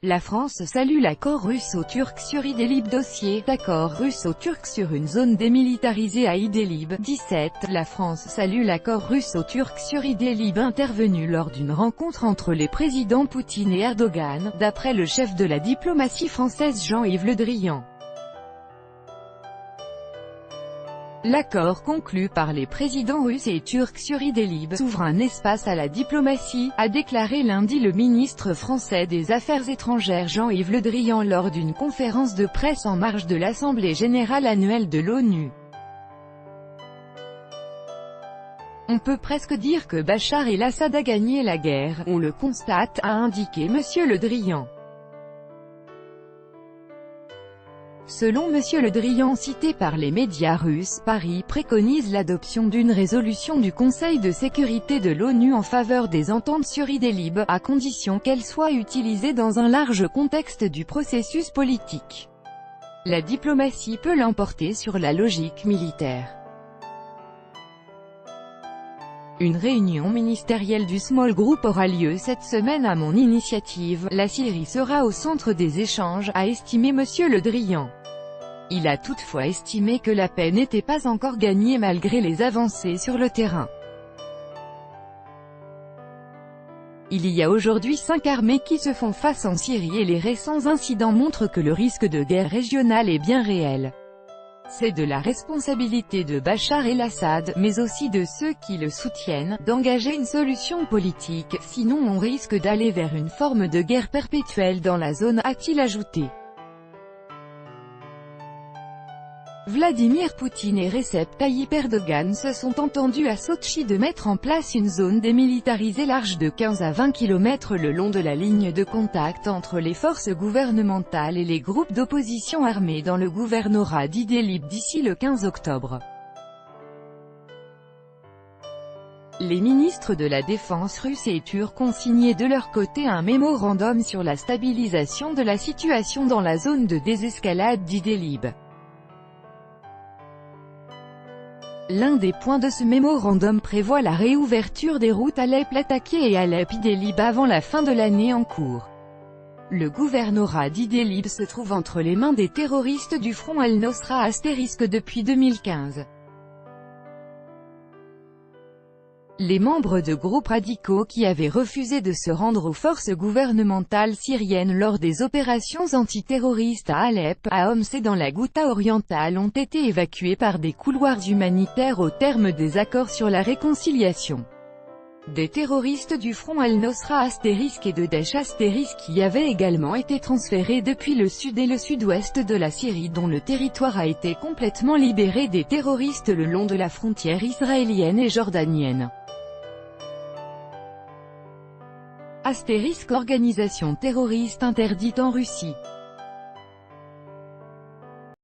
La France salue l'accord russo-turc sur Idlib. Dossier d'accord russo-turc sur une zone démilitarisée à Idlib. 17. La France salue l'accord russo-turc sur Idlib intervenu lors d'une rencontre entre les présidents Poutine et Erdogan, d'après le chef de la diplomatie française Jean-Yves Le Drian. L'accord conclu par les présidents russes et turcs sur Idlib s'ouvre un espace à la diplomatie, a déclaré lundi le ministre français des Affaires étrangères Jean-Yves Le Drian lors d'une conférence de presse en marge de l'Assemblée générale annuelle de l'ONU. On peut presque dire que Bachar el-Assad a gagné la guerre, on le constate, a indiqué M. Le Drian. Selon M. Le Drian cité par les médias russes, Paris préconise l'adoption d'une résolution du Conseil de sécurité de l'ONU en faveur des ententes sur Idlib, à condition qu'elle soit utilisée dans un large contexte du processus politique. La diplomatie peut l'emporter sur la logique militaire. Une réunion ministérielle du Small Group aura lieu cette semaine à mon initiative. La Syrie sera au centre des échanges, a estimé M. Le Drian. Il a toutefois estimé que la paix n'était pas encore gagnée malgré les avancées sur le terrain. Il y a aujourd'hui 5 armées qui se font face en Syrie et les récents incidents montrent que le risque de guerre régionale est bien réel. C'est de la responsabilité de Bachar el-Assad, mais aussi de ceux qui le soutiennent, d'engager une solution politique, sinon on risque d'aller vers une forme de guerre perpétuelle dans la zone, a-t-il ajouté. Vladimir Poutine et Recep Tayyip Erdogan se sont entendus à Sotchi de mettre en place une zone démilitarisée large de 15 à 20 km le long de la ligne de contact entre les forces gouvernementales et les groupes d'opposition armés dans le gouvernorat d'Idlib d'ici le 15 octobre. Les ministres de la Défense russes et turcs ont signé de leur côté un mémorandum sur la stabilisation de la situation dans la zone de désescalade d'Idlib. L'un des points de ce mémorandum prévoit la réouverture des routes Alep-Latakia et Alep-Idlib avant la fin de l'année en cours. Le gouvernorat d'Idlib se trouve entre les mains des terroristes du Front al-Nosra * depuis 2015. Les membres de groupes radicaux qui avaient refusé de se rendre aux forces gouvernementales syriennes lors des opérations antiterroristes à Alep, à Homs et dans la Ghouta orientale ont été évacués par des couloirs humanitaires au terme des accords sur la réconciliation. Des terroristes du Front al-Nosra * et de Daesh * qui avaient également été transférés depuis le sud et le sud-ouest de la Syrie dont le territoire a été complètement libéré des terroristes le long de la frontière israélienne et jordanienne. * Organisation terroriste interdite en Russie.